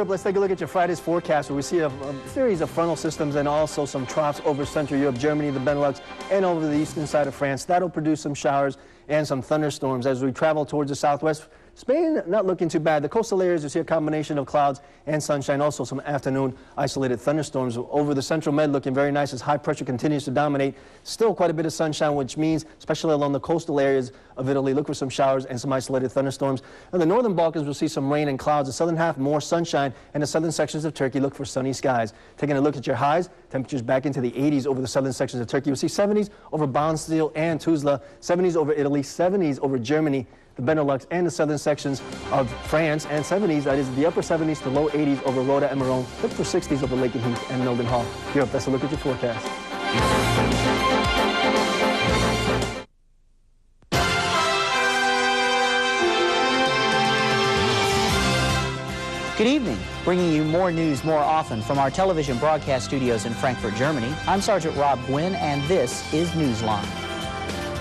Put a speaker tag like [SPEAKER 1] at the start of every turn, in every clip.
[SPEAKER 1] Europe, let's take a look at your Friday's forecast, where we see a series of frontal systems and also some troughs over Central Europe, Germany, the Benelux, and over the eastern side of France. That'll produce some showers and some thunderstorms as we travel towards the southwest. Spain, not looking too bad. The coastal areas, you see a combination of clouds and sunshine, also some afternoon isolated thunderstorms. Over the central med, looking very nice as high pressure continues to dominate. Still quite a bit of sunshine, which means, especially along the coastal areas of Italy, look for some showers and some isolated thunderstorms. In the northern Balkans, we'll see some rain and clouds. The southern half, more sunshine, and the southern sections of Turkey, look for sunny skies. Taking a look at your highs, temperatures back into the 80s over the southern sections of Turkey. You'll see 70s over Bonstil and Tuzla, 70s over Italy, 70s over Germany, the Benelux, and the southern sections of France, and 70s, that is the upper 70s to low 80s over Rhoda and Marone. Look for 60s over Lakenheath and Mildenhall. Europe, that's a look at your forecast.
[SPEAKER 2] Good evening. Bringing you more news more often from our television broadcast studios in Frankfurt, Germany. I'm Sergeant Rob Gwin, and this is Newsline.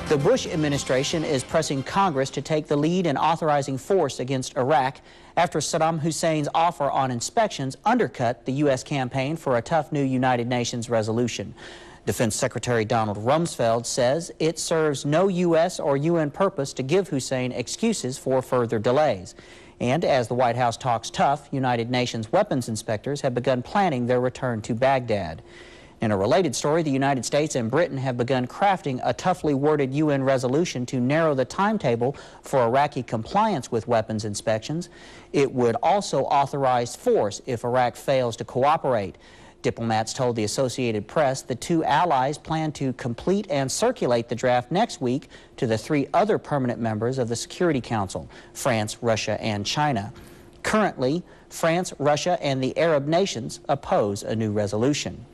[SPEAKER 2] The Bush administration is pressing Congress to take the lead in authorizing force against Iraq after Saddam Hussein's offer on inspections undercut the U.S. campaign for a tough new United Nations resolution. Defense Secretary Donald Rumsfeld says it serves no U.S. or UN purpose to give Hussein excuses for further delays. And as the White House talks tough, United Nations weapons inspectors have begun planning their return to Baghdad. In a related story, the United States and Britain have begun crafting a toughly worded UN resolution to narrow the timetable for Iraqi compliance with weapons inspections. It would also authorize force if Iraq fails to cooperate. Diplomats told the Associated Press the two allies plan to complete and circulate the draft next week to the three other permanent members of the Security Council, France, Russia, and China. Currently, France, Russia, and the Arab nations oppose a new resolution.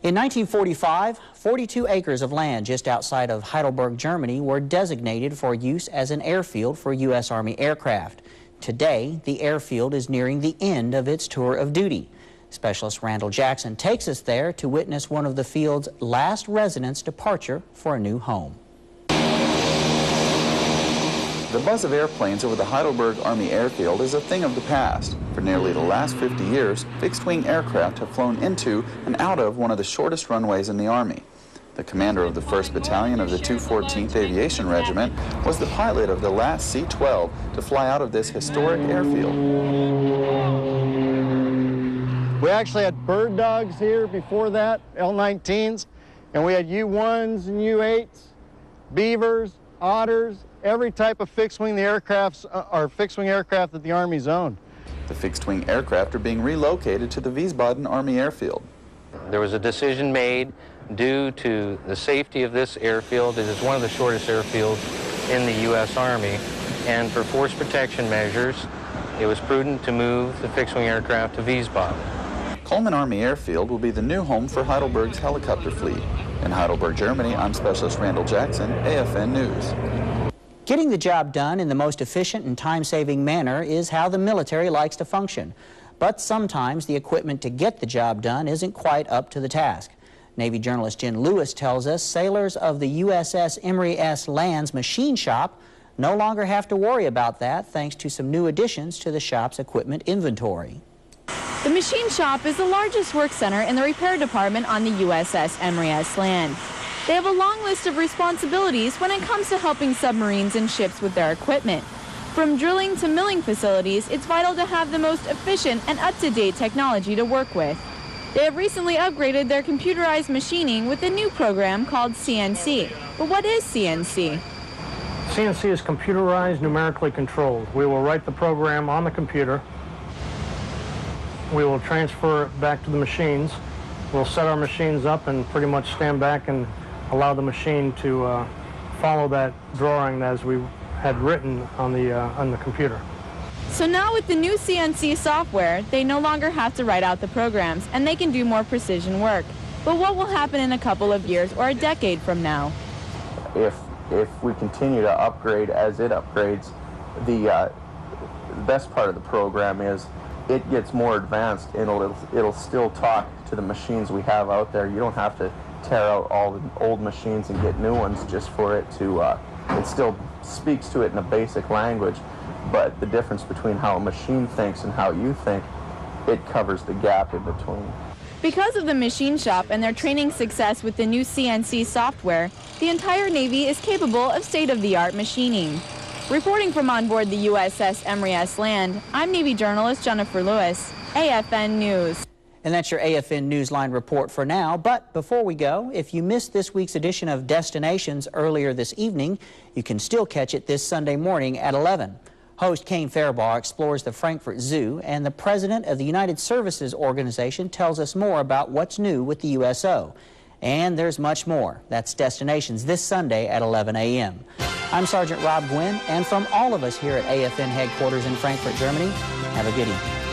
[SPEAKER 2] In 1945, 42 acres of land just outside of Heidelberg, Germany, were designated for use as an airfield for U.S. Army aircraft. Today, the airfield is nearing the end of its tour of duty. Specialist Randall Jackson takes us there to witness one of the field's last residents' departure for a new home.
[SPEAKER 3] The buzz of airplanes over the Heidelberg Army Airfield is a thing of the past. For nearly the last 50 years, fixed-wing aircraft have flown into and out of one of the shortest runways in the Army. The commander of the 1st Battalion of the 214th Aviation Regiment was the pilot of the last C-12 to fly out of this historic airfield.
[SPEAKER 4] We actually had bird dogs here before that, L-19s, and we had U-1s and U-8s, beavers, otters, every type of fixed-wing aircraft that the Army's owned.
[SPEAKER 3] The fixed-wing aircraft are being relocated to the Wiesbaden Army Airfield.
[SPEAKER 5] There was a decision made due to the safety of this airfield. It is one of the shortest airfields in the U.S. Army, and for force protection measures, it was prudent to move the fixed-wing aircraft to Wiesbaden.
[SPEAKER 3] Coleman Army Airfield will be the new home for Heidelberg's helicopter fleet. In Heidelberg, Germany, I'm Specialist Randall Jackson, AFN News.
[SPEAKER 2] Getting the job done in the most efficient and time-saving manner is how the military likes to function. But sometimes the equipment to get the job done isn't quite up to the task. Navy journalist Jen Lewis tells us sailors of the USS Emory S. Land's machine shop no longer have to worry about that thanks to some new additions to the shop's equipment inventory.
[SPEAKER 6] The machine shop is the largest work center in the repair department on the USS Emory S. Land. They have a long list of responsibilities when it comes to helping submarines and ships with their equipment. From drilling to milling facilities, it's vital to have the most efficient and up-to-date technology to work with. They have recently upgraded their computerized machining with a new program called CNC. But what is CNC?
[SPEAKER 7] CNC is computerized, numerically controlled. We will write the program on the computer. We will transfer it back to the machines. We'll set our machines up and pretty much stand back and allow the machine to follow that drawing as we had written on the computer.
[SPEAKER 6] So now with the new CNC software, they no longer have to write out the programs, and they can do more precision work. But what will happen in a couple of years or a decade from now?
[SPEAKER 8] If we continue to upgrade as it upgrades, the best part of the program is it gets more advanced, and it'll still talk to the machines we have out there. You don't have to tear out all the old machines and get new ones just for it to It still speaks to it in a basic language, but the difference between how a machine thinks and how you think, it covers the gap in between.
[SPEAKER 6] Because of the machine shop and their training success with the new CNC software, the entire Navy is capable of state-of-the-art machining. Reporting from on board the USS MSgt Land, I'm Navy journalist Jennifer Lewis, AFN News.
[SPEAKER 2] And that's your AFN Newsline report for now. But before we go, if you missed this week's edition of Destinations earlier this evening, you can still catch it this Sunday morning at 11. Host Kane Fairbaugh explores the Frankfurt Zoo, and the president of the United Services Organization tells us more about what's new with the USO. And there's much more. That's Destinations this Sunday at 11 a.m. I'm Sergeant Rob Gwin, and from all of us here at AFN headquarters in Frankfurt, Germany, have a good evening.